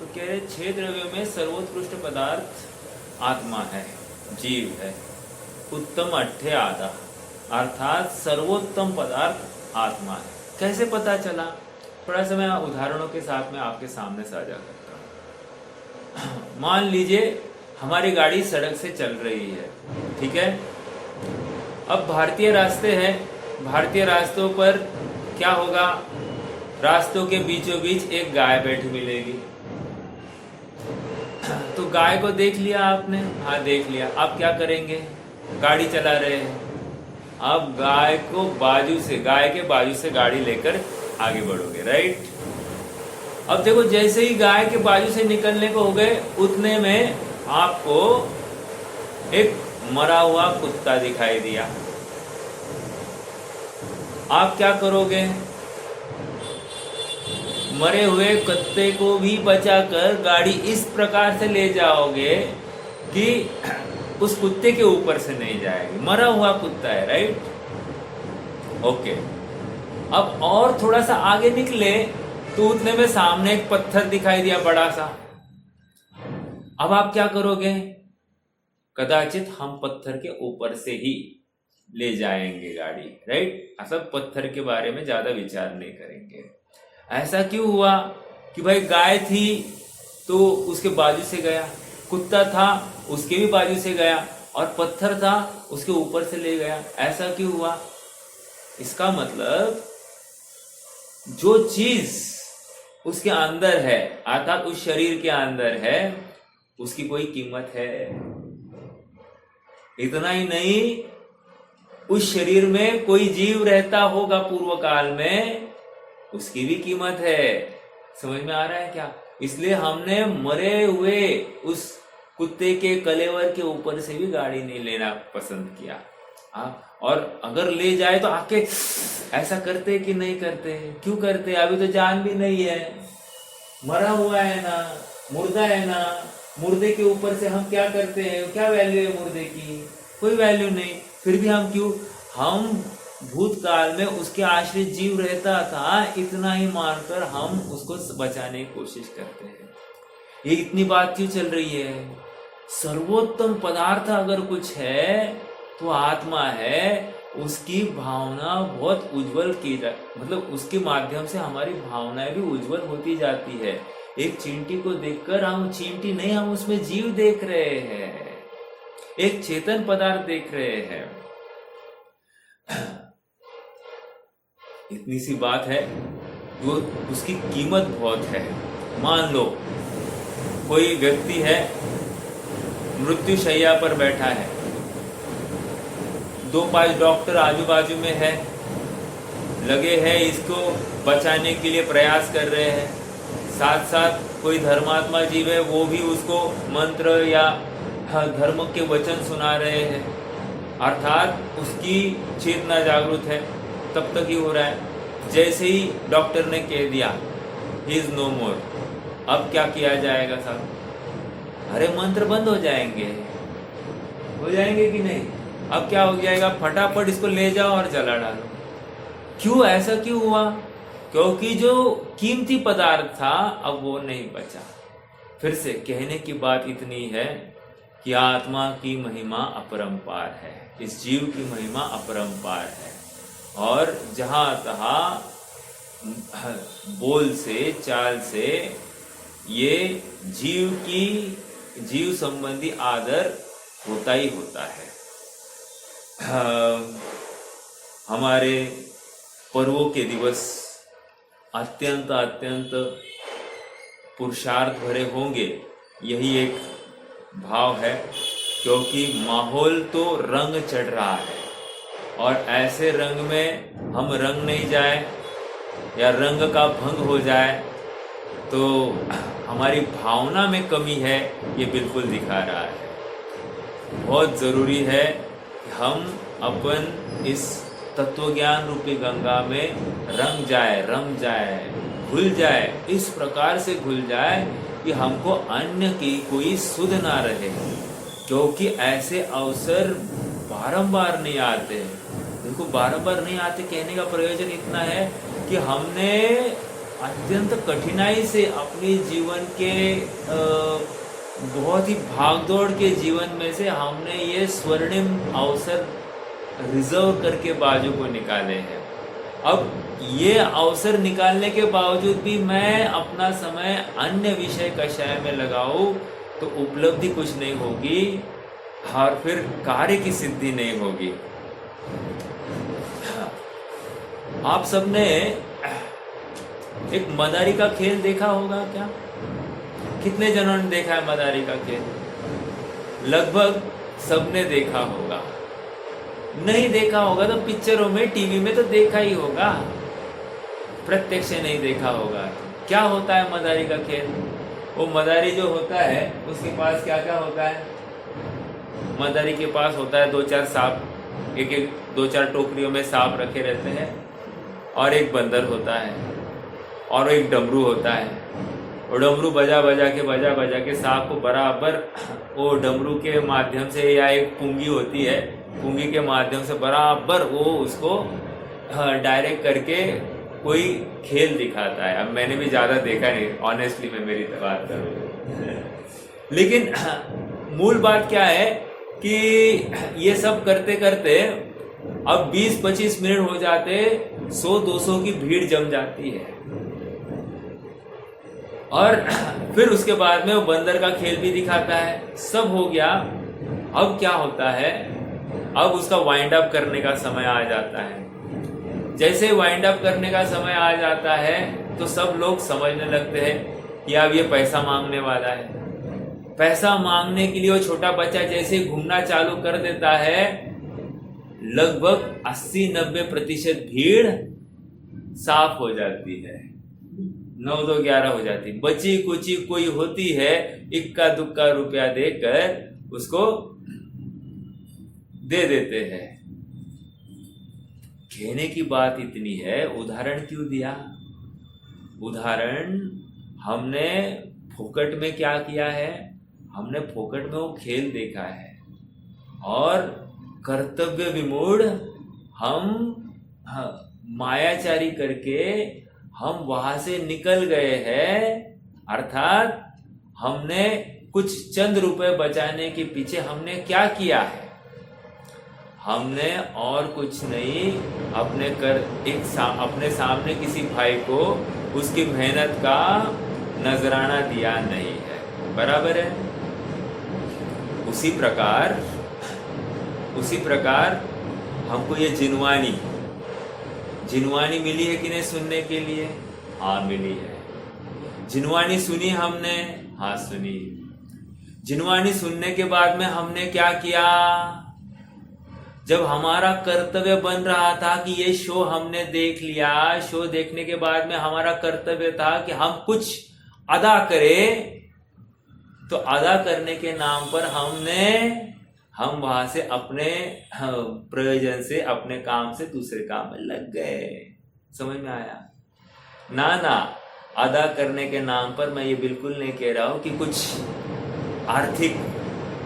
कह रहे 6 द्रव्यों में सर्वोत्कृष्ट पदार्थ आत्मा है, जीव है। उत्तम अट्ठे आधा, अर्थात सर्वोत्तम पदार्थ आत्मा है। कैसे पता चला? थोड़ा सा मैं उदाहरणों के साथ में आपके सामने साझा करता हूँ। मान लीजिए हमारी गाड़ी सड़क से चल रही है, ठीक है। अब भारतीय रास्ते हैं, भारतीय रास्तों पर क्या होगा? रास्तों के बीचों बीच एक गाय बैठी मिलेगी। तो गाय को देख लिया आपने? हाँ देख लिया। आप क्या करेंगे? गाड़ी चला रहे हैं, अब गाय के बाजू से गाड़ी लेकर आगे बढ़ोगे, राइट। अब देखो जैसे ही गाय के बाजू से निकलने को हो गए, उतने में आपको एक मरा हुआ कुत्ता दिखाई दिया। आप क्या करोगे? मरे हुए कुत्ते को भी बचाकर गाड़ी इस प्रकार से ले जाओगे कि उस कुत्ते के ऊपर से नहीं जाएगी। मरा हुआ कुत्ता है, राइट। ओके। अब और थोड़ा सा आगे निकले तो उतने में सामने एक पत्थर दिखाई दिया बड़ा सा। अब आप क्या करोगे? कदाचित हम पत्थर के ऊपर से ही ले जाएंगे गाड़ी, राइट। मतलब पत्थर के बारे में ज्यादा विचार नहीं करेंगे। ऐसा क्यों हुआ कि भाई गाय थी तो उसके बाजू से गया, कुत्ता था उसके भी बाजू से गया, और पत्थर था उसके ऊपर से ले गया? ऐसा क्यों हुआ? इसका मतलब जो चीज उसके अंदर है, अर्थात उस शरीर के अंदर है, उसकी कोई कीमत है। इतना ही नहीं, उस शरीर में कोई जीव रहता होगा पूर्व काल में, उसकी भी कीमत है। समझ में आ रहा है क्या? इसलिए हमने मरे हुए उस कुत्ते के कलेवर के ऊपर से भी गाड़ी नहीं लेना पसंद किया। और अगर ले जाए तो आके ऐसा करते कि नहीं करते? क्यों करते? अभी तो जान भी नहीं है, मरा हुआ है ना, मुर्दा है ना। मुर्दे के ऊपर से हम क्या करते हैं? क्या वैल्यू है मुर्दे की? कोई वैल्यू नहीं। फिर भी हम क्यों? हम भूतकाल में उसके आश्रित जीव रहता था, इतना ही मानकर हम उसको बचाने की कोशिश करते हैं। ये इतनी बात क्यों चल रही है? सर्वोत्तम पदार्थ अगर कुछ है तो आत्मा है। उसकी भावना बहुत उज्जवल की मतलब उसके माध्यम से हमारी भावनाएं भी उज्जवल होती जाती है। एक चींटी को देखकर हम चींटी नहीं, हम उसमें जीव देख रहे हैं, एक चेतन पदार्थ देख रहे हैं। इतनी सी बात है, वो उसकी कीमत बहुत है। मान लो कोई व्यक्ति है, मृत्यु शैया पर बैठा है, 2-5 डॉक्टर आजू बाजू में है, लगे हैं इसको बचाने के लिए प्रयास कर रहे हैं। साथ साथ कोई धर्मात्मा जीव है, वो भी उसको मंत्र या धर्म के वचन सुना रहे हैं, अर्थात उसकी चेतना जागृत है। तब तक ही हो रहा है। जैसे ही डॉक्टर ने कह दिया ही इज नो मोर, अब क्या किया जाएगा साहब? अरे मंत्र बंद हो जाएंगे कि नहीं? अब क्या हो जाएगा? फटाफट इसको ले जाओ और जला डालो। क्यों? ऐसा क्यों हुआ? क्योंकि जो कीमती पदार्थ था अब वो नहीं बचा। फिर से कहने की बात इतनी है कि आत्मा की महिमा अपरंपार है, इस जीव की महिमा अपरंपार है। और जहां तहां बोल से, चाल से ये जीव संबंधी आदर होता ही होता है। हमारे पर्वों के दिवस अत्यंत पुरुषार्थ भरे होंगे, यही एक भाव है। क्योंकि माहौल तो रंग चढ़ रहा है, और ऐसे रंग में हम रंग नहीं जाए या रंग का भंग हो जाए तो हमारी भावना में कमी है, ये बिल्कुल दिखा रहा है। बहुत ज़रूरी है कि हम अपन इस तत्वज्ञान रूपी गंगा में रंग जाए, घुल जाए, इस प्रकार से घुल जाए कि हमको अन्य की कोई सुध ना रहे। क्योंकि ऐसे अवसर बारंबार नहीं आते। देखो बारंबार नहीं आते कहने का प्रयोजन इतना है कि हमने अत्यंत कठिनाई से अपने जीवन के बहुत ही भागदौड़ के जीवन में से हमने ये स्वर्णिम अवसर रिजर्व करके बाजू को निकाले हैं। अब ये अवसर निकालने के बावजूद भी मैं अपना समय अन्य विषय कषाय में लगाऊं तो उपलब्धि कुछ नहीं होगी और फिर कार्य की सिद्धि नहीं होगी। आप सबने एक मदारी का खेल देखा होगा क्या? कितने जनों ने देखा है मदारी का खेल? लगभग सबने देखा होगा। नहीं देखा होगा तो पिक्चरों में, टीवी में तो देखा ही होगा, प्रत्यक्ष नहीं देखा होगा। क्या होता है मदारी का खेल? वो मदारी जो होता है उसके पास क्या क्या होता है? मदारी के पास होता है 2-4 सांप, एक 2-4 टोकरियों में सांप रखे रहते हैं, और एक बंदर होता है, और एक डमरू होता है। और डमरू बजा बजा के सांप को बराबर वो डमरू के माध्यम से, या एक पुंगी होती है, पुंगी के माध्यम से बराबर वो उसको डायरेक्ट करके कोई खेल दिखाता है। अब मैंने भी ज़्यादा देखा नहीं, ऑनेस्टली मैं मेरी बात करूँ, लेकिन मूल बात क्या है कि ये सब करते करते अब 20-25 मिनट हो जाते, 100-200 की भीड़ जम जाती है। और फिर उसके बाद में वो बंदर का खेल भी दिखाता है। सब हो गया। अब क्या होता है? अब उसका वाइंड अप करने का समय आ जाता है। जैसे वाइंड अप करने का समय आ जाता है तो सब लोग समझने लगते हैं कि अब ये पैसा मांगने वाला है। पैसा मांगने के लिए वो छोटा बच्चा जैसे घूमना चालू कर देता है, लगभग 80-90% भीड़ साफ हो जाती है, 9-2-11 हो जाती। बची कुची कोई होती है, इक्का दुक्का रुपया देकर उसको दे देते हैं। कहने की बात इतनी है, उदाहरण क्यों दिया? उदाहरण, हमने फोकट में क्या किया है? हमने फोकट में वो खेल देखा है, और कर्तव्य विमूढ़ हम मायाचारी करके हम वहां से निकल गए हैं। अर्थात हमने कुछ चंद रुपए बचाने के पीछे हमने क्या किया है? हमने और कुछ नहीं, अपने सामने किसी भाई को उसकी मेहनत का नजराना दिया नहीं है। बराबर है? उसी प्रकार हमको ये जिनवानी मिली है कि नहीं सुनने के लिए? हाँ मिली है। जिनवानी सुनी हमने? हाँ सुनी। जिनवानी सुनने के बाद में हमने क्या किया? जब हमारा कर्तव्य बन रहा था कि ये शो हमने देख लिया, शो देखने के बाद में हमारा कर्तव्य था कि हम कुछ अदा करें, तो अदा करने के नाम पर हम वहां से अपने प्रयोजन से, अपने काम से दूसरे काम में लग गए। समझ में आया? ना, अदा करने के नाम पर मैं ये बिल्कुल नहीं कह रहा हूं कि कुछ आर्थिक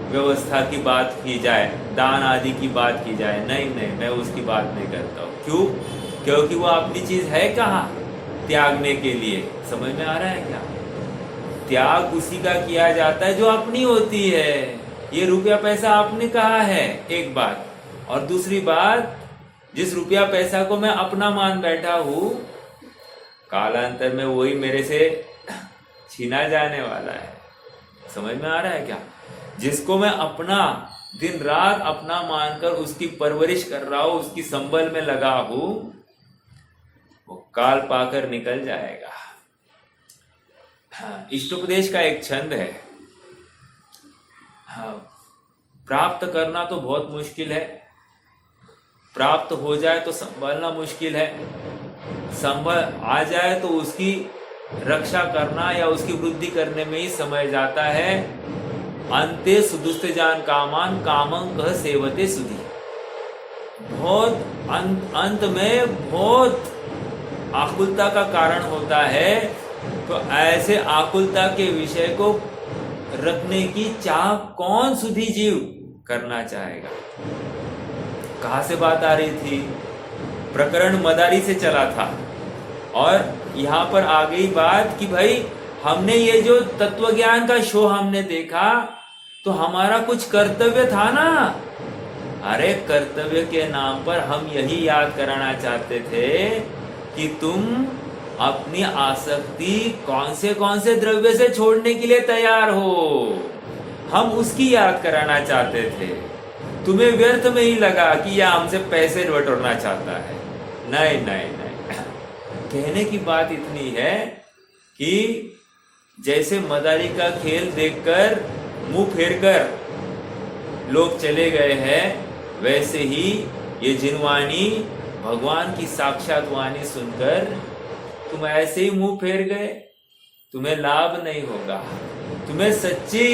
व्यवस्था की बात की जाए, दान आदि की बात की जाए। नहीं, मैं उसकी बात नहीं करता हूं। क्यों? क्योंकि वो अपनी चीज है कहाँ त्यागने के लिए। समझ में आ रहा है क्या? त्याग उसी का किया जाता है जो अपनी होती है। ये रुपया पैसा आपने कहा है, एक बात। और दूसरी बात, जिस रुपया पैसा को मैं अपना मान बैठा हूं, कालांतर में वही मेरे से छीना जाने वाला है। समझ में आ रहा है क्या? जिसको मैं अपना दिन रात अपना मानकर उसकी परवरिश कर रहा हूं, उसकी संबल में लगा हूं, वो काल पाकर निकल जाएगा। इष्टोपदेश का एक छंद है, प्राप्त करना तो बहुत मुश्किल है, प्राप्त हो जाए तो संभालना मुश्किल है, संभल आ जाए तो उसकी रक्षा करना या उसकी वृद्धि करने में ही समय जाता है। अंते सुदुस्ते जान कामान कामं कह सेवते सुधी। बहुत अंत में बहुत आकुलता का कारण होता है। तो ऐसे आकुलता के विषय को रखने की चाह कौन सुधी जीव करना चाहेगा? कहां से बात आ रही थी? प्रकरण मदारी से चला था। और यहाँ पर आ गई बात कि भाई हमने ये जो तत्व ज्ञान का शो हमने देखा तो हमारा कुछ कर्तव्य था ना। अरे कर्तव्य के नाम पर हम यही याद कराना चाहते थे कि तुम अपनी आसक्ति कौन से द्रव्य से छोड़ने के लिए तैयार हो, हम उसकी याद कराना चाहते थे। तुम्हें व्यर्थ में ही लगा कि यह हमसे पैसे बटोरना चाहता है। नहीं नहीं नहीं, कहने की बात इतनी है कि जैसे मदारी का खेल देखकर मुंह फेरकर लोग चले गए हैं, वैसे ही ये जिनवाणी भगवान की साक्षात वाणी सुनकर तुम ऐसे ही मुंह फेर गए। तुम्हें लाभ नहीं होगा, तुम्हें सच्ची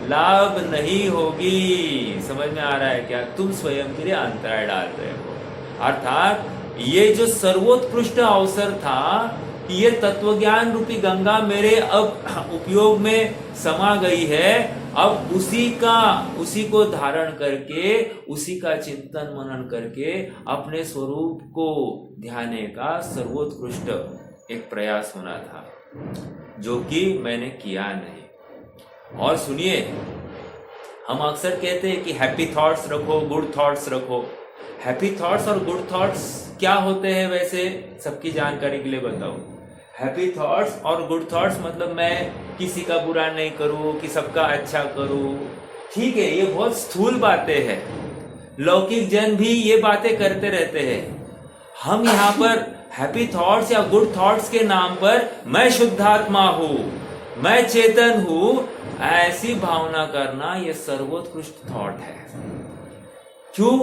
लाभ नहीं होगी। समझ में आ रहा है क्या? तुम स्वयं के लिए अंतराय डाल रहे हो। अर्थात ये जो सर्वोत्कृष्ट अवसर था कि ये तत्वज्ञान रूपी गंगा मेरे अब उपयोग में समा गई है, अब उसी को धारण करके, उसी का चिंतन मनन करके अपने स्वरूप को ध्याने का सर्वोत्कृष्ट एक प्रयास होना था, जो कि मैंने किया नहीं। और सुनिए, हम अक्सर कहते हैं कि हैप्पी थॉट्स रखो, गुड थॉट्स रखो। हैप्पी थॉट्स और गुड थॉट्स क्या होते हैं वैसे सबकी जानकारी के लिए बताओ। हैप्पी थॉट्स और गुड थॉट्स मतलब मैं किसी का बुरा नहीं करूं, कि सबका अच्छा करूं। ठीक है, ये बहुत स्थूल बातें हैं, लौकिक जन भी ये बातें करते रहते हैं। हम यहाँ पर हैप्पी थॉट्स या गुड थॉट्स के नाम पर मैं शुद्धात्मा हूं, मैं चेतन हूं, ऐसी भावना करना ये सर्वोत्कृष्ट थॉट है। क्यों?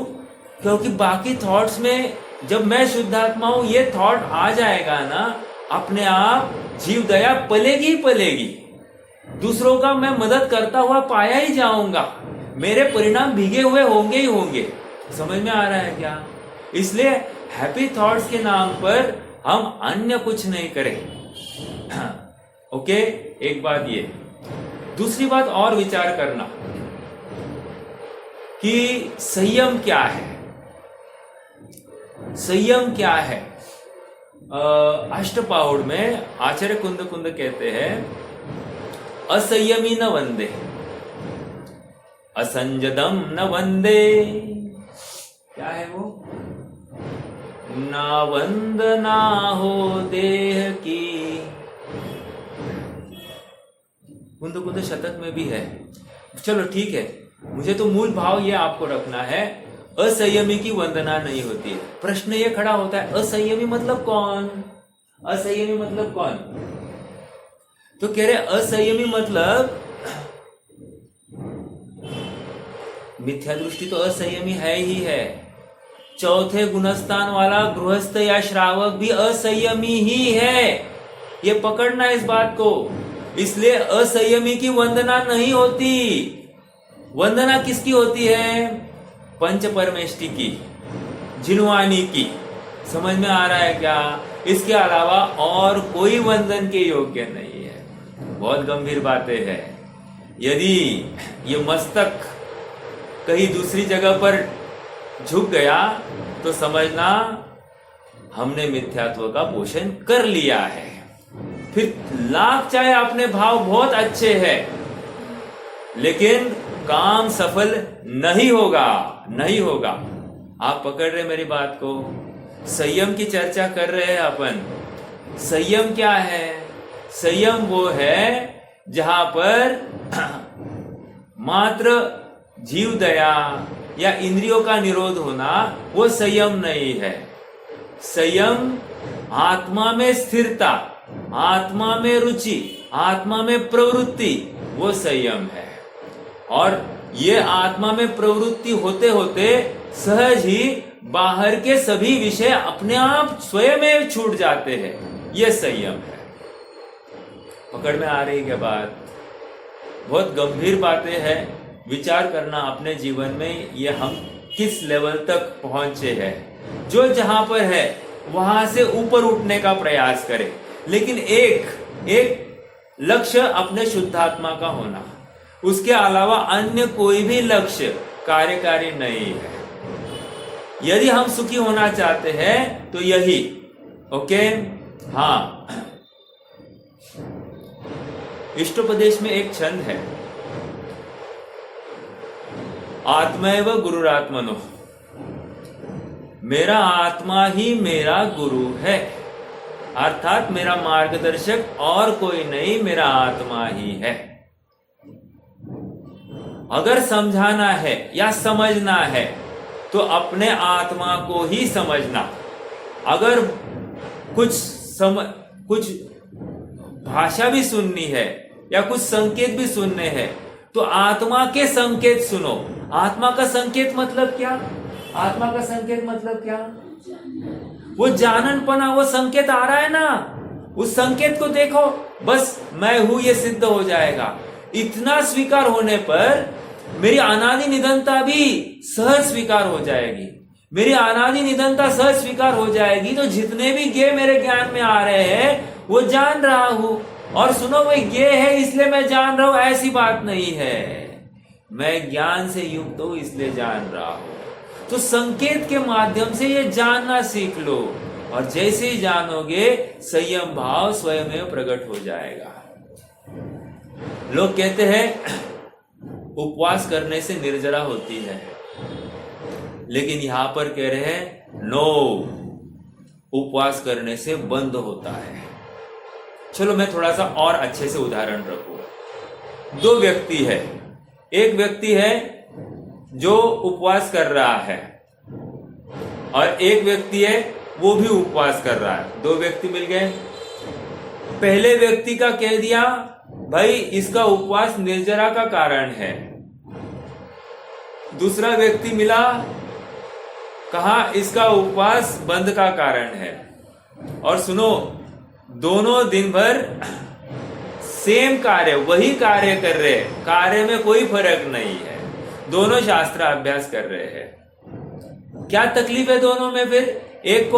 क्योंकि बाकी थॉट्स में जब मैं शुद्धात्मा हूं ये थॉट आ जाएगा ना, अपने आप जीव दया पलेगी ही पलेगी। दूसरों का मैं मदद करता हुआ पाया ही जाऊंगा, मेरे परिणाम भीगे हुए होंगे ही होंगे। समझ में आ रहा है क्या? इसलिए हैप्पी थॉट्स के नाम पर हम अन्य कुछ नहीं करें। ओके, एक बात ये। दूसरी बात और विचार करना कि संयम क्या है। संयम क्या है? अष्टपाहुड़ में आचार्य कुंद कहते हैं, असंयमी न वंदे, असंजदम न वंदे। क्या है वो? ना वंदना हो देह की। कुंद शतक में भी है। चलो ठीक है, मुझे तो मूल भाव ये आपको रखना है, असंयमी की वंदना नहीं होती है। प्रश्न ये खड़ा होता है, असंयमी मतलब कौन? असंयमी मतलब कौन? तो कह रहे असंयमी मतलब मिथ्या दृष्टि तो असंयमी है ही है। चौथे गुणस्थान वाला गृहस्थ या श्रावक भी असंयमी ही है, ये पकड़ना इस बात को। इसलिए असंयमी की वंदना नहीं होती। वंदना किसकी होती है? पंच परमेष्टि की, जिनवाणी की। समझ में आ रहा है क्या? इसके अलावा और कोई वंदन के योग्य नहीं है। बहुत गंभीर बातें हैं। यदि ये मस्तक कहीं दूसरी जगह पर झुक गया तो समझना हमने मिथ्यात्व का पोषण कर लिया है। फिर लाख चाहे अपने भाव बहुत अच्छे हैं, लेकिन काम सफल नहीं होगा, नहीं होगा। आप पकड़ रहे मेरी बात को? संयम की चर्चा कर रहे हैं अपन। संयम क्या है? संयम वो है जहां पर मात्र जीव दया या इंद्रियों का निरोध होना, वो संयम नहीं है। संयम आत्मा में स्थिरता, आत्मा में रुचि, आत्मा में प्रवृत्ति, वो संयम है। और ये आत्मा में प्रवृत्ति होते होते सहज ही बाहर के सभी विषय अपने आप स्वयं में छूट जाते हैं। ये संयम है। पकड़ में आ रही क्या बात? बहुत गंभीर बातें हैं। विचार करना अपने जीवन में, ये हम किस लेवल तक पहुंचे हैं। जो जहां पर है वहां से ऊपर उठने का प्रयास करें, लेकिन एक लक्ष्य अपने शुद्धात्मा का होना, उसके अलावा अन्य कोई भी लक्ष्य कार्यकारी नहीं है। यदि हम सुखी होना चाहते हैं तो यही। ओके। हाँ, इष्टोपदेश में एक छंद है, आत्मैव गुरुरात्मनो, मेरा आत्मा ही मेरा गुरु है, अर्थात मेरा मार्गदर्शक और कोई नहीं, मेरा आत्मा ही है। अगर समझाना है या समझना है तो अपने आत्मा को ही समझना। अगर कुछ भाषा भी सुननी है या कुछ संकेत भी सुनने हैं तो आत्मा के संकेत सुनो। आत्मा का संकेत मतलब क्या? आत्मा का संकेत मतलब क्या? वो जाननपना, वो संकेत आ रहा है ना, उस संकेत को देखो, बस मैं हूं ये सिद्ध हो जाएगा। इतना स्वीकार होने पर मेरी अनादि निधनता भी सहज स्वीकार हो जाएगी। मेरी अनादि निधनता सहज स्वीकार हो जाएगी तो जितने भी ज्ञेय मेरे ज्ञान में आ रहे हैं वो जान रहा हूं। और सुनो, वो ज्ञेय है इसलिए मैं जान रहा हूं, ऐसी बात नहीं है। मैं ज्ञान से युक्त हूं इसलिए जान रहा हूं। तो संकेत के माध्यम से ये जानना सीख लो, और जैसे ही जानोगे संयम भाव स्वयं प्रकट हो जाएगा। लोग कहते हैं उपवास करने से निर्जरा होती है, लेकिन यहां पर कह रहे हैं नो, उपवास करने से बंद होता है। चलो मैं थोड़ा सा और अच्छे से उदाहरण रखूं। दो व्यक्ति है, एक व्यक्ति है जो उपवास कर रहा है और एक व्यक्ति है वो भी उपवास कर रहा है। दो व्यक्ति मिल गए। पहले व्यक्ति का कह दिया भाई इसका उपवास निर्जरा का कारण है। दूसरा व्यक्ति मिला, कहा इसका उपवास बंद का कारण है। और सुनो, दोनों दिन भर सेम कार्य, वही कार्य कर रहे हैं, कार्य में कोई फर्क नहीं है, दोनों शास्त्र अभ्यास कर रहे हैं। क्या तकलीफ है दोनों में? फिर एक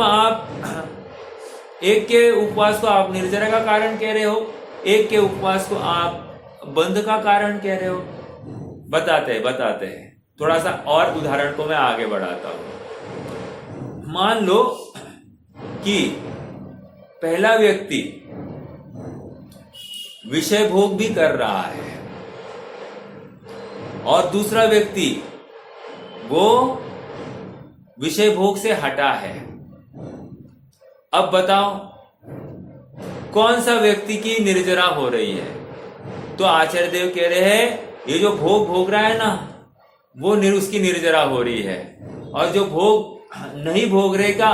के उपवास को आप निर्जरा का कारण कह रहे हो, एक के उपवास को आप बंद का कारण कह रहे हो। बताते हैं थोड़ा सा और उदाहरण को मैं आगे बढ़ाता हूं। मान लो कि पहला व्यक्ति विषय भोग भी कर रहा है और दूसरा व्यक्ति वो विषय भोग से हटा है। अब बताओ कौन सा व्यक्ति की निर्जरा हो रही है? तो आचार्य देव कह रहे हैं ये जो भोग रहा है ना, वो उसकी निर्जरा हो रही है, और जो भोग नहीं भोग रहे का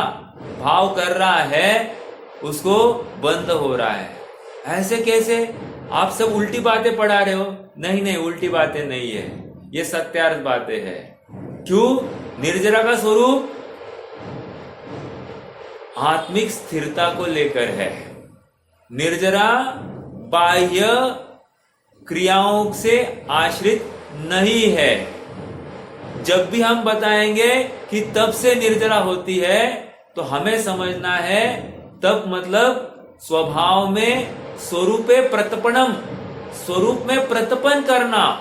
भाव कर रहा है उसको बंद हो रहा है। ऐसे कैसे? आप सब उल्टी बातें पढ़ा रहे हो। नहीं, उल्टी बातें नहीं है, ये सत्यार्थ बातें हैं। क्यों? निर्जरा का स्वरूप आत्मिक स्थिरता को लेकर है। निर्जरा बाह्य क्रियाओं से आश्रित नहीं है। जब भी हम बताएंगे कि तब से निर्जरा होती है तो हमें समझना है तब मतलब स्वभाव में स्वरूपे प्रतपणम, स्वरूप में प्रतपन करना,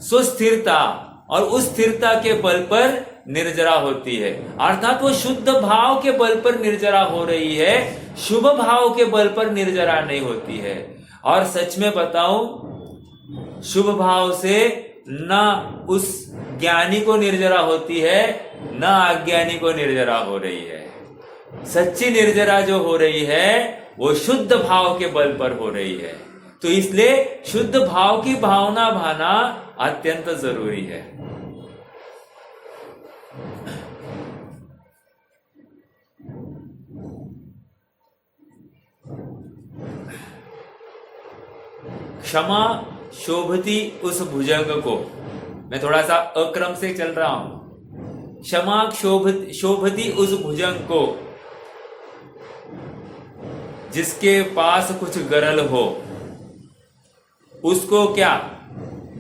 सुस्थिरता, और उस स्थिरता के बल पर निर्जरा होती है। अर्थात वो शुद्ध भाव के बल पर निर्जरा हो रही है, शुभ भाव के बल पर निर्जरा नहीं होती है। और सच में बताऊं, शुभ भाव से ना उस ज्ञानी को निर्जरा होती है ना अज्ञानी को निर्जरा हो रही है। सच्ची निर्जरा जो हो रही है वो शुद्ध भाव के बल पर हो रही है। तो इसलिए शुद्ध भाव की भावना भाना अत्यंत जरूरी है। क्षमा शोभती उस भुजंग को, मैं थोड़ा सा अक्रम से चल रहा हूं। क्षमा शोभती उस भुजंग को जिसके पास कुछ गरल हो, उसको क्या?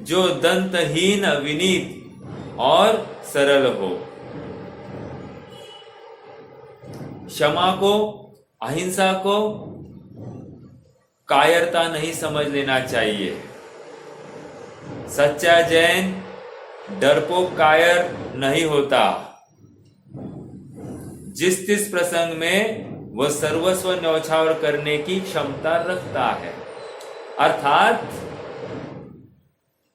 जो दंतहीन विनीत और सरल हो। क्षमा को, अहिंसा को कायरता नहीं समझ लेना चाहिए। सच्चा जैन डरपोक कायर नहीं होता। जिस प्रसंग में वह सर्वस्व न्यौछावर करने की क्षमता रखता है। अर्थात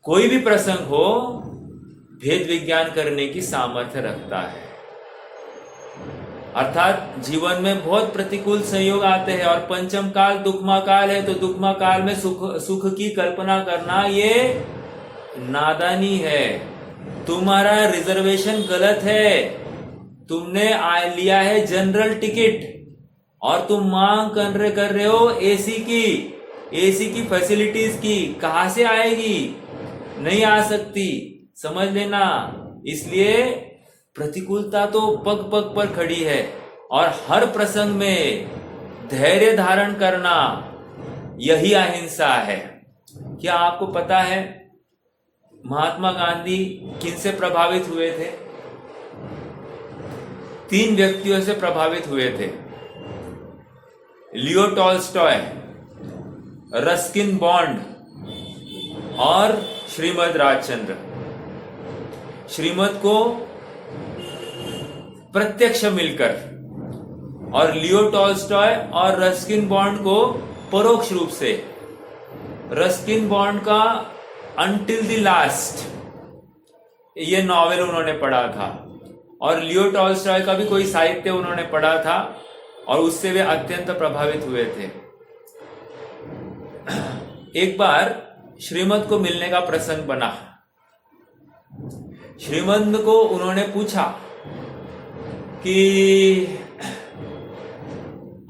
कोई भी प्रसंग हो, भेद विज्ञान करने की सामर्थ्य रखता है। अर्थात जीवन में बहुत प्रतिकूल संयोग आते हैं और पंचम काल दुखमा काल है, तो दुखमा काल में सुख की कल्पना करना ये नादानी है। तुम्हारा रिजर्वेशन गलत है। तुमने लिया है जनरल टिकट और तुम मांग कर रहे हो एसी की फैसिलिटीज की। कहां से आएगी? नहीं आ सकती, समझ लेना। इसलिए प्रतिकूलता तो पग पग पर खड़ी है और हर प्रसंग में धैर्य धारण करना यही अहिंसा है। क्या आपको पता है महात्मा गांधी किनसे प्रभावित हुए थे? 3 व्यक्तियों से प्रभावित हुए थे। लियो टॉल्स्टॉय, रस्किन बॉन्ड और श्रीमद राजचंद्र। श्रीमद को प्रत्यक्ष मिलकर और लियो टॉल्स्टॉय और रस्किन बॉन्ड को परोक्ष रूप से। रस्किन बॉन्ड का अंटिल द लास्ट ये नॉवेल उन्होंने पढ़ा था और लियो टॉल्स्टॉय का भी कोई साहित्य उन्होंने पढ़ा था और उससे वे अत्यंत प्रभावित हुए थे। एक बार श्रीमद को मिलने का प्रसंग बना। श्रीमद को उन्होंने पूछा कि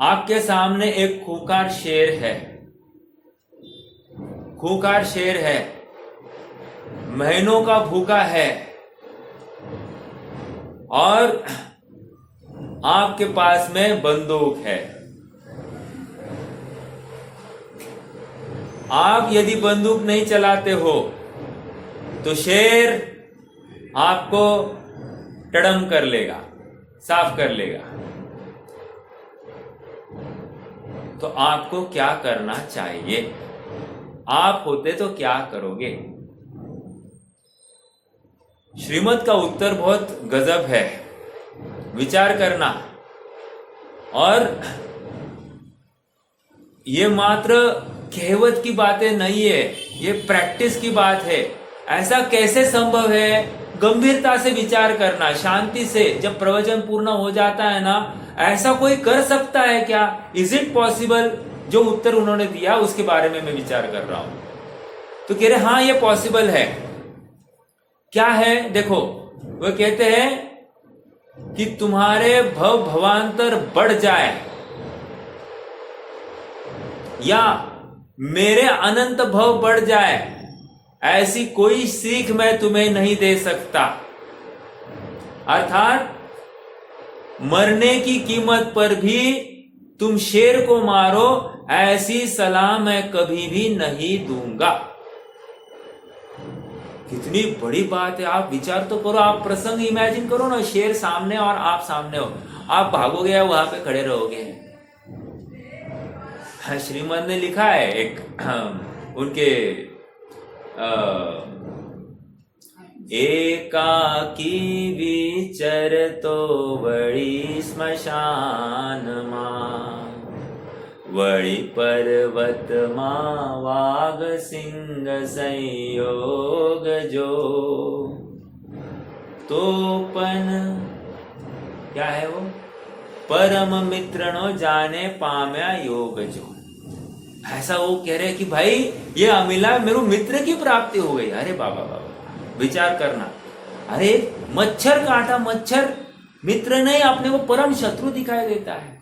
आपके सामने एक खूंखार शेर है, खूंखार शेर है, महीनों का भूखा है और आपके पास में बंदूक है। आप यदि बंदूक नहीं चलाते हो तो शेर आपको टड़म कर लेगा, साफ कर लेगा। तो आपको क्या करना चाहिए? आप होते तो क्या करोगे? श्रीमद का उत्तर बहुत गजब है, विचार करना। और ये मात्र कहवत की बातें नहीं है, ये प्रैक्टिस की बात है। ऐसा कैसे संभव है? गंभीरता से विचार करना, शांति से। जब प्रवचन पूर्ण हो जाता है ना, ऐसा कोई कर सकता है क्या? Is it possible? जो उत्तर उन्होंने दिया उसके बारे में मैं विचार कर रहा हूं। तो कह रहे हाँ ये पॉसिबल है। क्या है? देखो, वो कहते हैं कि तुम्हारे भव भवांतर बढ़ जाए या मेरे अनंत भव बढ़ जाए, ऐसी कोई सीख मैं तुम्हें नहीं दे सकता। अर्थात मरने की कीमत पर भी तुम शेर को मारो, ऐसी सलाह मैं कभी भी नहीं दूंगा। कितनी बड़ी बात है। आप विचार तो करो, आप प्रसंग इमेजिन करो ना, शेर सामने और आप सामने हो, आप भागोगे या वहां पे खड़े रहोगे? श्रीमद ने लिखा है एक उनके एकाकी विचर तो बड़ी स्मशान मां, वड़ी पर्वत मां वाग सिंह संयोग जो, तोपन क्या है वो? परम मित्र नो जाने पाम्या योग जो। ऐसा वो कह रहे कि भाई ये अमिला मेरे मित्र की प्राप्ति हो गई। अरे बाबा बाबा, विचार करना। अरे मच्छर काटा, मच्छर मित्र नहीं, अपने को परम शत्रु दिखाई देता है।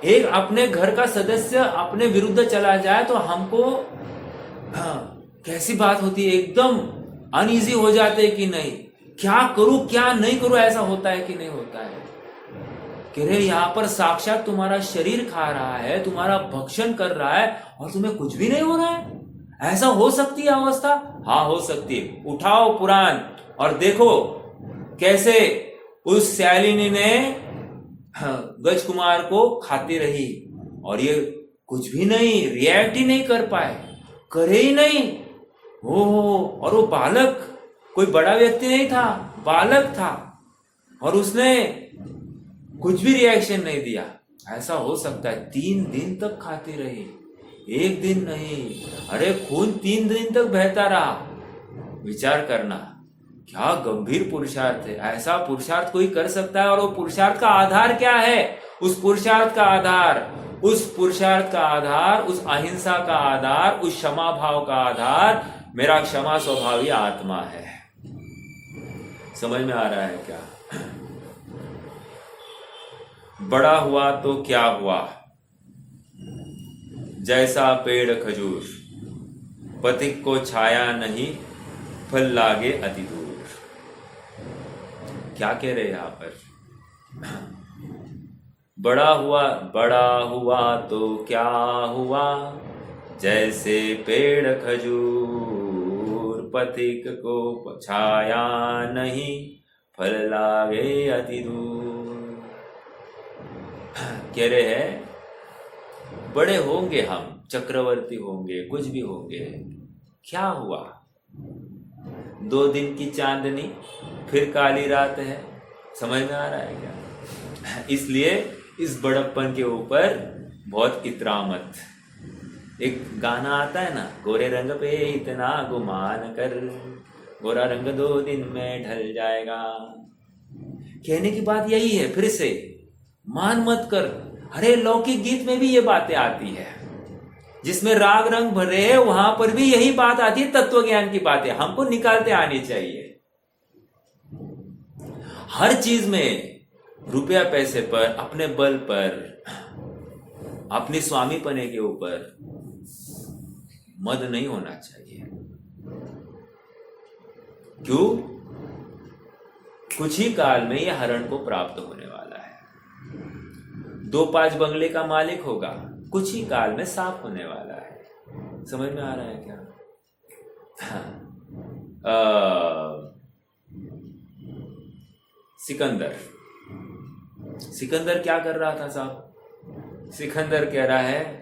एक अपने घर का सदस्य अपने विरुद्ध चला जाए तो हमको कैसी बात होती है, एकदम अनईजी हो जाते हैं कि नहीं, क्या करूं क्या नहीं करूं, ऐसा होता है कि नहीं होता है। कह रहे यहाँ पर साक्षात तुम्हारा शरीर खा रहा है, तुम्हारा भक्षण कर रहा है और तुम्हें कुछ भी नहीं हो रहा है। ऐसा हो सकती है अवस्था? हाँ हो सकती है। उठाओ पुराण और देखो कैसे उस सयालिनी ने गज कुमार को खाती रही और ये कुछ भी नहीं, रिएक्ट ही नहीं कर पाए, करे ही नहीं। और वो बालक कोई बड़ा व्यक्ति नहीं था, बालक था और उसने कुछ भी रिएक्शन नहीं दिया। ऐसा हो सकता है 3 दिन तक खाती रही, 1 दिन नहीं, अरे खून 3 दिन तक बहता रहा। विचार करना क्या गंभीर पुरुषार्थ है। ऐसा पुरुषार्थ कोई कर सकता है? और वो पुरुषार्थ का आधार क्या है? उस पुरुषार्थ का आधार, उस अहिंसा का आधार, उस क्षमा भाव का आधार मेरा क्षमा स्वभावी आत्मा है। समझ में आ रहा है क्या? बड़ा हुआ तो क्या हुआ, जैसा पेड़ खजूर, पथिक को छाया नहीं, फल लागे अति दूर। क्या कह रहे हैं यहां पर? बड़ा हुआ तो क्या हुआ, जैसे पेड़ खजूर, पथिक को छाया नहीं, फल लागे अति दूर। कह रहे हैं बड़े होंगे हम, चक्रवर्ती होंगे, कुछ भी होंगे, क्या हुआ? 2 दिन की चांदनी फिर काली रात है। समझ में आ रहा है क्या? इसलिए इस बड़प्पन के ऊपर बहुत इतरा मत। एक गाना आता है ना, गोरे रंग पे इतना गुमान कर, गोरा रंग 2 दिन में ढल जाएगा। कहने की बात यही है, फिर से मान मत कर। अरे लौकिक गीत में भी ये बातें आती है, जिसमें राग रंग भरे हैं वहां पर भी यही बात आती है। तत्व ज्ञान की बातें हमको निकालते आनी चाहिए। हर चीज में रुपया पैसे पर, अपने बल पर, अपनी स्वामी पने के ऊपर मद नहीं होना चाहिए। क्यों? कुछ ही काल में यह हरण को प्राप्त होने वाला है। 2-5 बंगले का मालिक होगा, कुछ ही काल में सांप होने वाला है। समझ में आ रहा है क्या? सिकंदर क्या कर रहा था साहब? सिकंदर कह रहा है,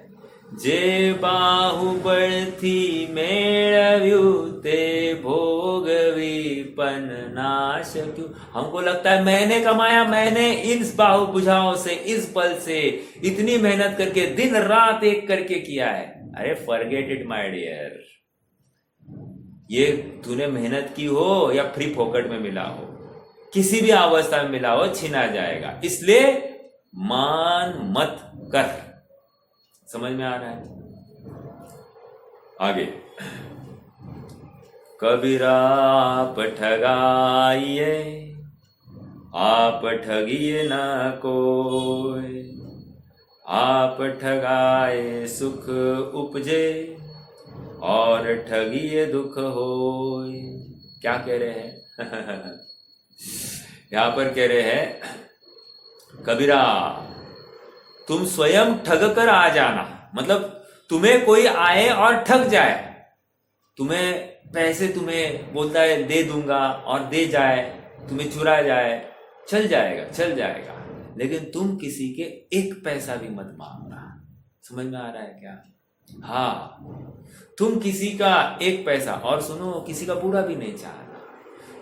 जे बाहुबल थी मेळव्यू ते भोगवी पन नाश क्यों। हमको लगता है मैंने कमाया, मैंने इन बाहुभुजाओं से, इस बल से इतनी मेहनत करके दिन रात एक करके किया है। अरे फॉरगेट इट माय डियर, ये तूने मेहनत की हो या फ्री फोकट में मिला हो, किसी भी अवस्था में मिला हो, छीना जाएगा। इसलिए मान मत कर। समझ में आ रहा है? आगे, कबीरा आप ठगाइए, आप ठगिए न कोई, आप ठगाए सुख उपजे, और ठगिए दुख होय। क्या कह रहे हैं? यहां पर कह रहे हैं, कबीरा तुम स्वयं ठग कर आ जाना। मतलब तुम्हें कोई आए और ठग जाए, तुम्हें पैसे, तुम्हें बोलता है दे दूंगा और दे जाए, तुम्हें चुरा जाए, चल जाएगा, लेकिन तुम किसी के 1 पैसा भी मत मांगना। समझ में आ रहा है क्या? हाँ, तुम किसी का 1 पैसा, और सुनो, किसी का बुरा भी नहीं चाहना।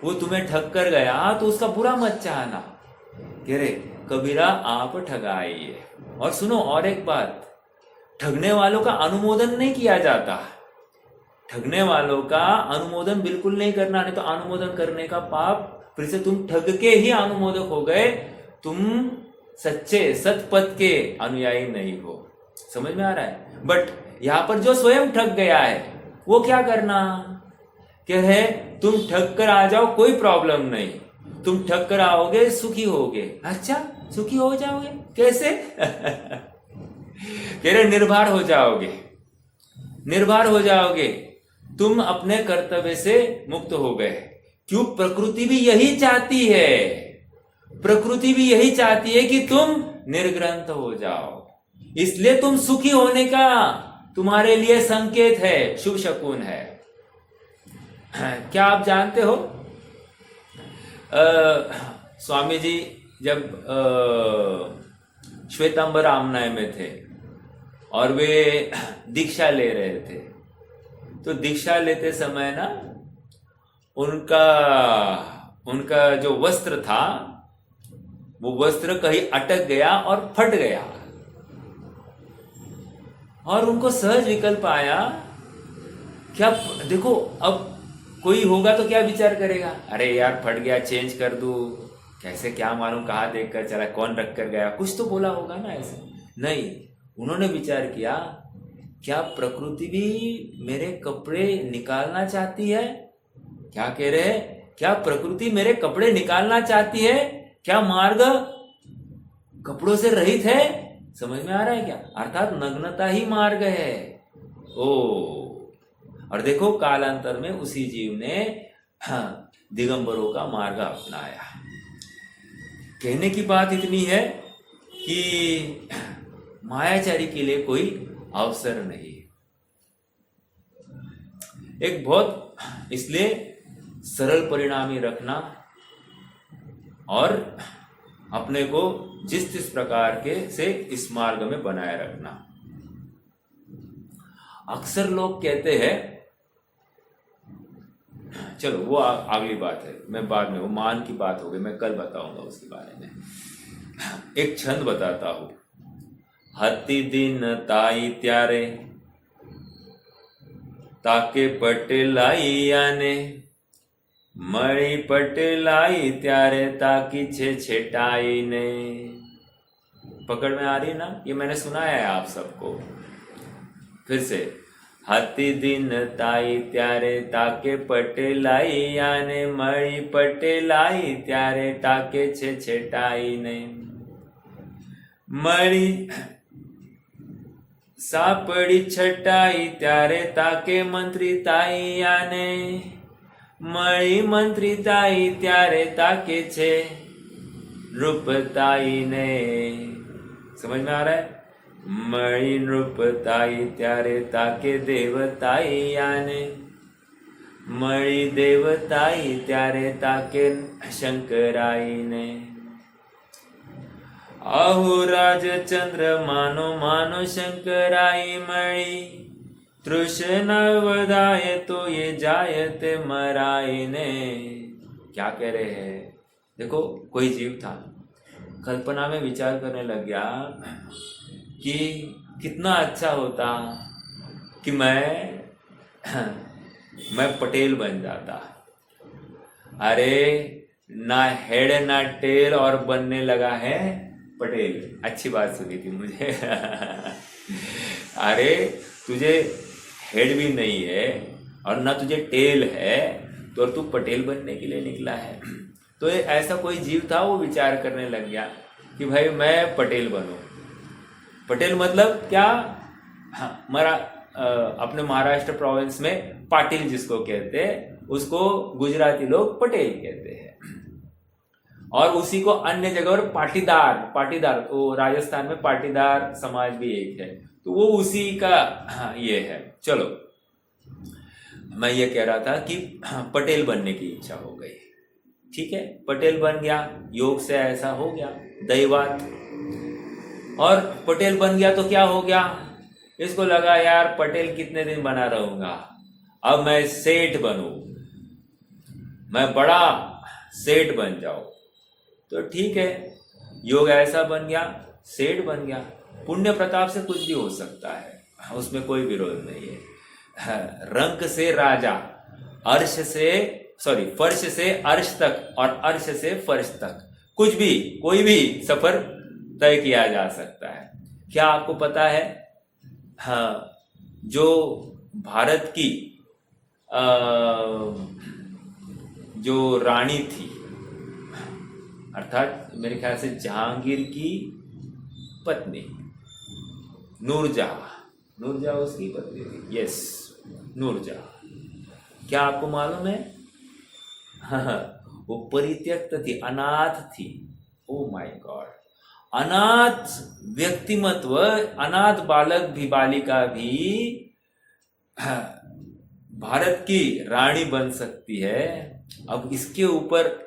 वो तुम्हें ठग कर गया तो उसका बुरा मत चाहना। कह रहे कबीरा आप ठगाइए। और सुनो और एक बात, ठगने वालों का अनुमोदन नहीं किया जाता। ठगने वालों का अनुमोदन बिल्कुल नहीं करना, नहीं तो अनुमोदन करने का पाप, फिर से तुम ठग के ही अनुमोदक हो गए, तुम सच्चे सतपथ के अनुयायी नहीं हो। समझ में आ रहा है? बट यहां पर जो स्वयं ठग गया है वो क्या करना? कह रहे तुम ठग कर आ जाओ, कोई प्रॉब्लम नहीं, तुम ठग कर आओगे सुखी होगे। अच्छा, सुखी हो जाओगे कैसे? कह रहे निर्भर हो जाओगे, तुम अपने कर्तव्य से मुक्त हो गए। क्यों? प्रकृति भी यही चाहती है कि तुम निर्ग्रंथ हो जाओ। इसलिए तुम सुखी होने का तुम्हारे लिए संकेत है, शुभ शकुन है। क्या आप जानते हो, स्वामी जी जब श्वेतांबर आमनाय में थे और वे दीक्षा ले रहे थे, तो दीक्षा लेते समय ना उनका जो वस्त्र था वो वस्त्र कहीं अटक गया और फट गया, और उनको सहज विकल्प आया। क्या देखो, अब कोई होगा तो क्या विचार करेगा, अरे यार फट गया, चेंज कर दूं, कैसे, क्या मालूम कहाँ देख कर चला, कौन रख कर गया, कुछ तो बोला होगा ना। ऐसे नहीं, उन्होंने विचार किया, क्या प्रकृति भी मेरे कपड़े निकालना चाहती है? क्या कह रहे हैं, क्या प्रकृति मेरे कपड़े निकालना चाहती है? क्या मार्ग कपड़ों से रहित है? समझ में आ रहा है क्या? अर्थात नग्नता ही मार्ग है। ओ, और देखो कालांतर में उसी जीव ने दिगंबरों का मार्ग अपनाया। कहने की बात इतनी है कि मायाचारी के लिए कोई अवसर नहीं। एक बहुत इसलिए सरल परिणामी रखना और अपने को जिस प्रकार के से इस मार्ग में बनाए रखना। अक्सर लोग कहते हैं, चलो वो अगली बात है, मैं बाद में, वो मान की बात हो गई, मैं कल बताऊंगा उसके बारे में। एक छंद बताता हूं। हती दिन ताई त्यारे ताके पटेलाई आने, मड़ी पटेलाई त्यारे ताकी छे छेटाई ने। पकड़ में आ रही ना? ये मैंने सुनाया है आप सबको। फिर से, हाथी दिन ताई त्यारे ताके पटेलाई आने, मड़ी पटेलाई त्यारे ताके छे छेटाई ने। मड़ी सापड़ी छटाई त्यारे ताके मंत्री ताई आने, मड़ी मंत्री ताई त्यारे ताके छे नृपताई ने। समझ में आ रहा है? मड़ी नृपताई त्यारे ताके देवताई आने, मड़ी देवताई त्यारे ताके शंकराई ने। आहु राज चंद्र मानो मानो शंकराई मणि, तृष्णा वधाए तो ये जायते मराई ने। क्या कह रहे हैं? देखो, कोई जीव था, कल्पना में विचार करने लग गया कि कितना अच्छा होता कि मैं पटेल बन जाता। अरे ना हेड ना टेल और बनने लगा है पटेल। अच्छी बात सुनी थी मुझे। अरे तुझे हेड भी नहीं है और ना तुझे टेल है, तो तू पटेल बनने के लिए निकला है। तो ऐसा कोई जीव था, वो विचार करने लग गया कि भाई मैं पटेल बनूं। पटेल मतलब क्या? हाँ, अपने महाराष्ट्र प्रोविंस में पाटिल जिसको कहते हैं, उसको गुजराती लोग पटेल कहते हैं। और उसी को अन्य जगह पर पाटीदार तो राजस्थान में पाटीदार समाज भी एक है, तो वो उसी का ये है। चलो, मैं ये कह रहा था कि पटेल बनने की इच्छा हो गई। ठीक है, पटेल बन गया, योग से ऐसा हो गया, दैवात। और पटेल बन गया तो क्या हो गया? इसको लगा यार पटेल कितने दिन बना रहूंगा, अब मैं सेठ बनूं, मैं बड़ा सेठ बन जाऊं। तो ठीक है, योग ऐसा बन गया, सेठ बन गया। पुण्य प्रताप से कुछ भी हो सकता है, उसमें कोई विरोध नहीं है। रंक से राजा, फर्श से अर्श तक और अर्श से फर्श तक, कुछ भी, कोई भी सफर तय किया जा सकता है। क्या आपको पता है? हाँ, जो भारत की जो रानी थी, अर्थात मेरे ख्याल से जहांगीर की पत्नी नूरजहां उसकी पत्नी थी। यस, नूरजहां। क्या आपको मालूम है? हाँ, वो परित्यक्त थी, अनाथ थी। ओ माय गॉड, अनाथ व्यक्तिमत्व, अनाथ बालक भी, बालिका भी भारत की रानी बन सकती है। अब इसके ऊपर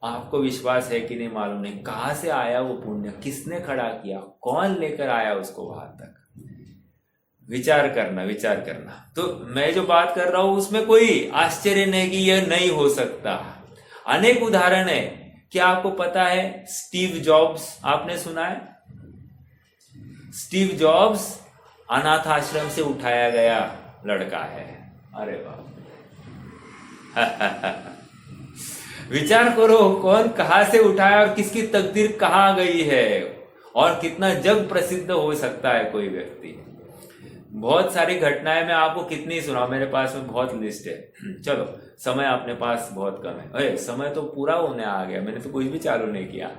आपको विश्वास है कि नहीं मालूम नहीं, कहां से आया वो पुण्य, किसने खड़ा किया, कौन लेकर आया उसको वहां तक? विचार करना। तो मैं जो बात कर रहा हूं उसमें कोई आश्चर्य नहीं कि यह नहीं हो सकता। अनेक उदाहरण है क्या आपको पता है स्टीव जॉब्स आपने सुना है? स्टीव जॉब्स अनाथ आश्रम से उठाया गया लड़का है। अरे बाप विचार करो कौन कहां से उठाया और किसकी तकदीर कहां गई है और कितना जग प्रसिद्ध हो सकता है कोई व्यक्ति। बहुत सारी घटनाएं मैं आपको कितनी सुनाऊं, मेरे पास में बहुत लिस्ट है। चलो समय अपने पास बहुत कम है। अरे समय तो पूरा होने आ गया, मैंने तो कुछ भी चालू नहीं किया।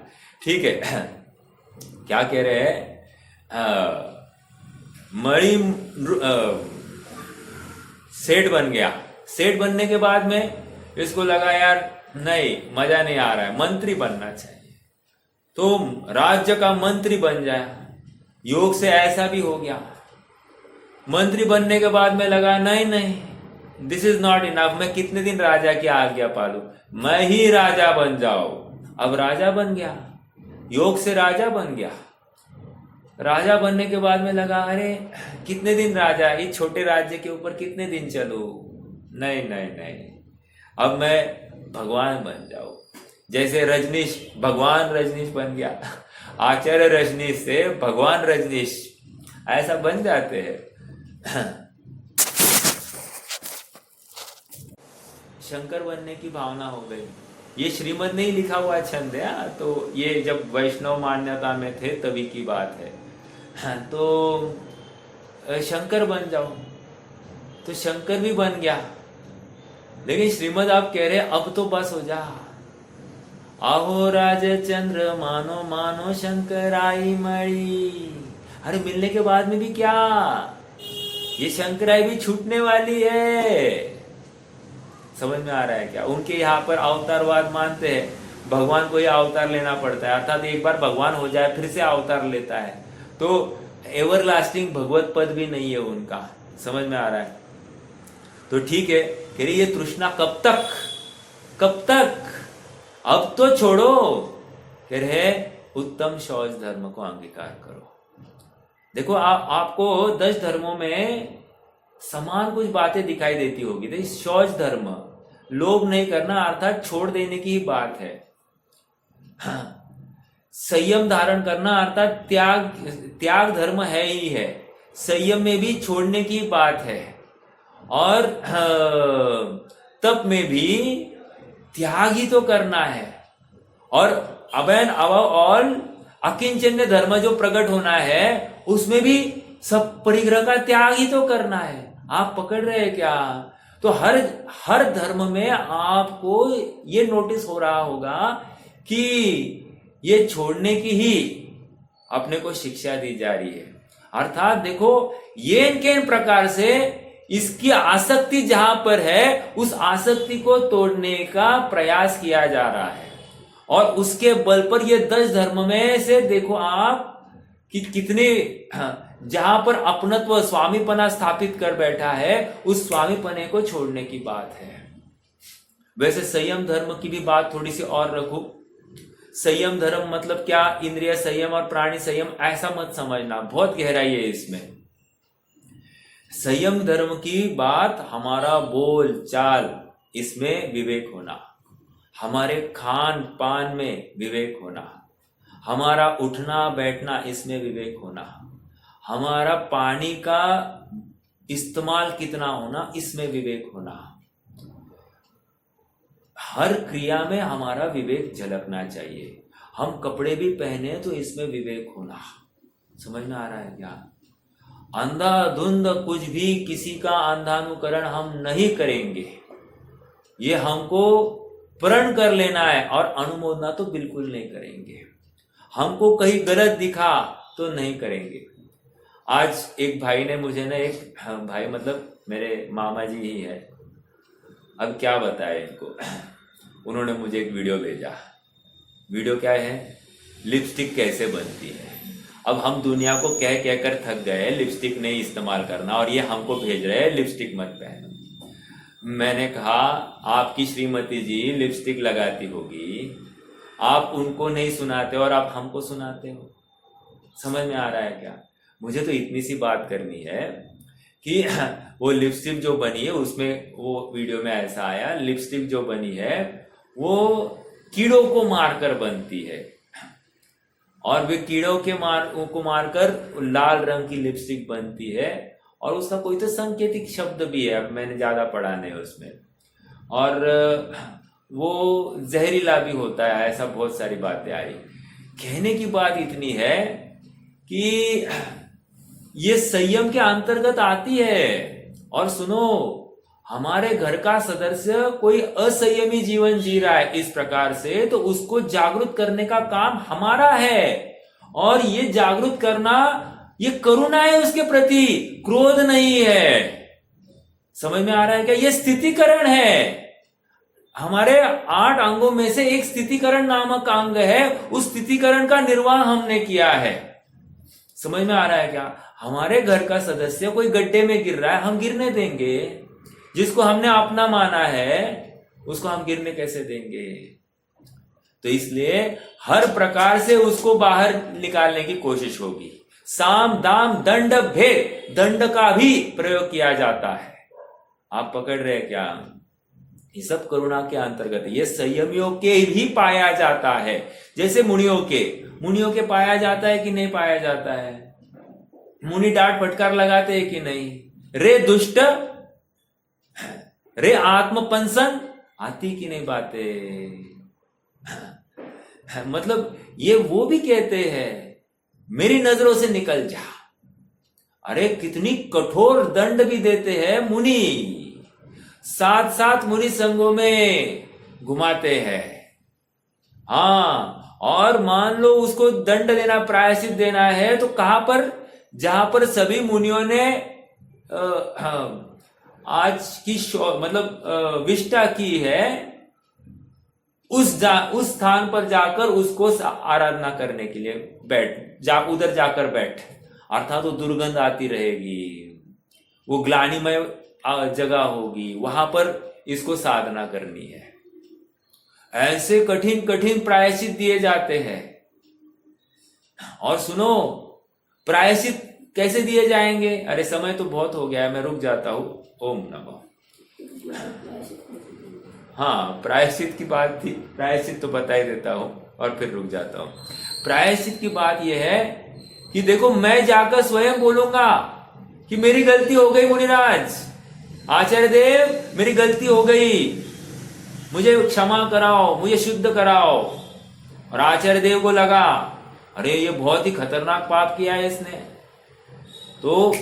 ठीक है क्या कह रहे हैं, मणि सेठ बन गया। सेठ बनने के बाद में इसको लगा यार नहीं मजा नहीं आ रहा है, मंत्री बनना चाहिए, तो राज्य का मंत्री बन जाए। योग से ऐसा भी हो गया। मंत्री बनने के बाद में लगा नहीं दिस इज नॉट इनफ, मैं कितने दिन राजा की आज्ञा पालू, मैं ही राजा बन जाऊं। अब राजा बन गया, योग से राजा बन गया। राजा बनने के बाद में लगा अरे कितने दिन राजा, इस छोटे राज्य के ऊपर कितने दिन चलूं, नहीं अब मैं भगवान बन जाऊं। जैसे रजनीश, भगवान रजनीश बन गया, आचार्य रजनीश से भगवान रजनीश, ऐसा बन जाते हैं। शंकर बनने की भावना हो गई। ये श्रीमद नहीं लिखा हुआ छंद है, तो ये जब वैष्णव मान्यता में थे तभी की बात है। तो शंकर बन जाओ, तो शंकर भी बन गया। लेकिन श्रीमद आप कह रहे अब तो बस हो जा, आहो राज चंद्र मानो मानो शंकराई मणि। अरे मिलने के बाद में भी क्या, ये शंकराई भी छूटने वाली है। समझ में आ रहा है क्या? उनके यहाँ पर अवतारवाद मानते हैं, भगवान को ही अवतार लेना पड़ता है, अर्थात एक बार भगवान हो जाए फिर से अवतार लेता है। तो एवर लास्टिंग भगवत पद भी नहीं है उनका। समझ में आ रहा है? तो ठीक है, कह रही ये तृष्णा कब तक, कब तक, अब तो छोड़ो। कह रहे उत्तम शौच धर्म को अंगीकार करो। देखो आपको 10 धर्मों में समान कुछ बातें दिखाई देती होगी। तो शौच धर्म, लोभ नहीं करना अर्थात छोड़ देने की ही बात है। हाँ। संयम धारण करना अर्थात त्याग धर्म है ही है, संयम में भी छोड़ने की बात है। और तप में भी त्याग ही तो करना है। और अवैन और अकिंचन्य धर्म जो प्रकट होना है उसमें भी सब परिग्रह का त्याग ही तो करना है। आप पकड़ रहे हैं क्या? तो हर धर्म में आपको ये नोटिस हो रहा होगा कि ये छोड़ने की ही अपने को शिक्षा दी जा रही है। अर्थात देखो ये इनके प्रकार से इसकी आसक्ति जहां पर है उस आसक्ति को तोड़ने का प्रयास किया जा रहा है। और उसके बल पर ये 10 धर्म में से देखो आप कि कितने, जहां पर अपनत्व स्वामीपना स्थापित कर बैठा है उस स्वामीपने को छोड़ने की बात है। वैसे संयम धर्म की भी बात थोड़ी सी और रखूं। संयम धर्म मतलब क्या, इंद्रिय संयम और प्राणी संयम ऐसा मत समझना, बहुत गहराई है इसमें। संयम धर्म की बात हमारा बोल चाल, इसमें विवेक होना, हमारे खान पान में विवेक होना, हमारा उठना बैठना इसमें विवेक होना, हमारा पानी का इस्तेमाल कितना होना इसमें विवेक होना। हर क्रिया में हमारा विवेक झलकना चाहिए। हम कपड़े भी पहने तो इसमें विवेक होना। समझ में आ रहा है क्या? अंधाधुंध कुछ भी किसी का अंधानुकरण हम नहीं करेंगे, ये हमको प्रण कर लेना है। और अनुमोदना तो बिल्कुल नहीं करेंगे। हमको कहीं गलत दिखा तो नहीं करेंगे। आज एक भाई ने मुझे ना, एक भाई मतलब मेरे मामा जी ही है, अब क्या बताए इनको, उन्होंने मुझे एक वीडियो भेजा। वीडियो क्या है, लिपस्टिक कैसे बनती है। अब हम दुनिया को कह कहकर थक गए लिपस्टिक नहीं इस्तेमाल करना, और ये हमको भेज रहे हैं लिपस्टिक मत पहनो। मैंने कहा आपकी श्रीमती जी लिपस्टिक लगाती होगी, आप उनको नहीं सुनाते और आप हमको सुनाते हो। समझ में आ रहा है क्या? मुझे तो इतनी सी बात करनी है कि वो लिपस्टिक जो बनी है उसमें, वो वीडियो में ऐसा आया, लिपस्टिक जो बनी है वो कीड़ों को मारकर बनती है, और वे कीड़ों के को मारकर लाल रंग की लिपस्टिक बनती है, और उसका कोई तो सांकेतिक शब्द भी है, अब मैंने ज्यादा पढ़ा नहीं उसमें, और वो जहरीला भी होता है, ऐसा बहुत सारी बातें आई। कहने की बात इतनी है कि ये संयम के अंतर्गत आती है। और सुनो, हमारे घर का सदस्य कोई असंयमी जीवन जी रहा है इस प्रकार से, तो उसको जागरूक करने का काम हमारा है। और ये जागरूक करना, ये करुणा है उसके प्रति, क्रोध नहीं है। समझ में आ रहा है क्या? ये स्थितिकरण है। हमारे 8 अंगों में से एक स्थितिकरण नामक अंग है, उस स्थितिकरण का निर्वाह हमने किया है। समझ में आ रहा है क्या? हमारे घर का सदस्य कोई गड्ढे में गिर रहा है, हम गिरने देंगे? जिसको हमने अपना माना है उसको हम गिरने कैसे देंगे? तो इसलिए हर प्रकार से उसको बाहर निकालने की कोशिश होगी। साम दाम दंड भेद, दंड का भी प्रयोग किया जाता है। आप पकड़ रहे हैं क्या? ये सब करुणा के अंतर्गत है। ये संयमियों के भी पाया जाता है, जैसे मुनियों के पाया जाता है कि नहीं पाया जाता है? मुनि डांट फटकार लगाते हैं कि नहीं? रे दुष्ट, रे आत्मपंसन, आती कि नहीं बातें? मतलब ये वो भी कहते हैं मेरी नजरों से निकल जा। अरे कितनी कठोर दंड भी देते हैं मुनि, साथ साथ मुनि संघों में घुमाते हैं। हाँ, और मान लो उसको दंड देना, प्रायश्चित देना है, तो कहां पर? जहां पर सभी मुनियों ने आज की मतलब विष्ठा की है, उस स्थान पर जाकर उसको आराधना करने के लिए उधर जाकर बैठ, अर्थात वो दुर्गंध आती रहेगी, वो ग्लानिमय जगह होगी, वहां पर इसको साधना करनी है। ऐसे कठिन कठिन प्रायश्चित दिए जाते हैं। और सुनो, प्रायश्चित कैसे दिए जाएंगे? अरे समय तो बहुत हो गया है, मैं रुक जाता हूं। ओम नमः। हाँ, प्रायश्चित की बात थी, प्रायश्चित तो बता ही देता हूं और फिर रुक जाता हूं। प्रायश्चित की बात यह है कि देखो, मैं जाकर स्वयं बोलूंगा कि मेरी गलती हो गई मुनिराज, आचार्य देव मेरी गलती हो गई, मुझे क्षमा कराओ, मुझे शुद्ध कराओ। और आचार्य देव को लगा अरे ये बहुत ही खतरनाक पाप किया है इसने, तो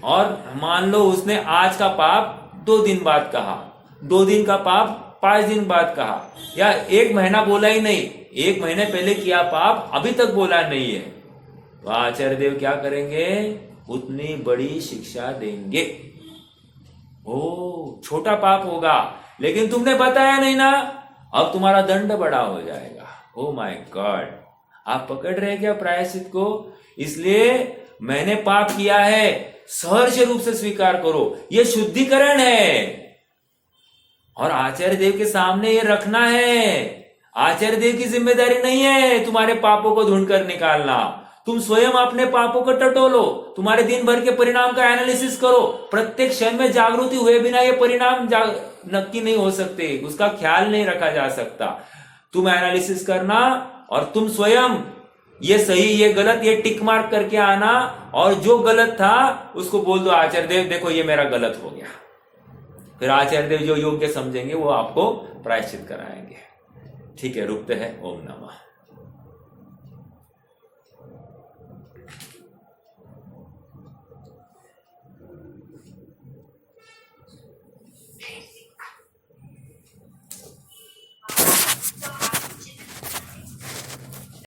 और मान लो उसने आज का पाप 2 दिन बाद कहा, 2 दिन का पाप 5 दिन बाद कहा, या 1 महीना बोला ही नहीं, 1 महीने पहले किया पाप अभी तक बोला नहीं है, तो आचार्य देव क्या करेंगे? उतनी बड़ी शिक्षा देंगे। ओ, छोटा पाप होगा लेकिन तुमने बताया नहीं ना, अब तुम्हारा दंड बड़ा हो जाएगा। ओ माय गॉड, आप पकड़ रहे हैं क्या प्रायश्चित को? इसलिए मैंने पाप किया है, सहर्ष रूप से स्वीकार करो, ये शुद्धिकरण है। और आचार्य देव के सामने ये रखना है। आचार्य देव की जिम्मेदारी नहीं है तुम्हारे पापों को ढूंढकर निकालना, तुम स्वयं अपने पापों को टटोलो, तुम्हारे दिन भर के परिणाम का एनालिसिस करो। प्रत्येक क्षण में जागृति हुए बिना ये परिणाम नक्की नहीं हो सकते, उसका ख्याल नहीं रखा जा सकता। तुम एनालिसिस करना और तुम स्वयं ये सही ये गलत ये टिक मार्क करके आना, और जो गलत था उसको बोल दो आचार्य देव देखो ये मेरा गलत हो गया। फिर आचार्य देव जो योग्य समझेंगे वो आपको प्रायश्चित कराएंगे। ठीक है, रुकते हैं। ओम नमः।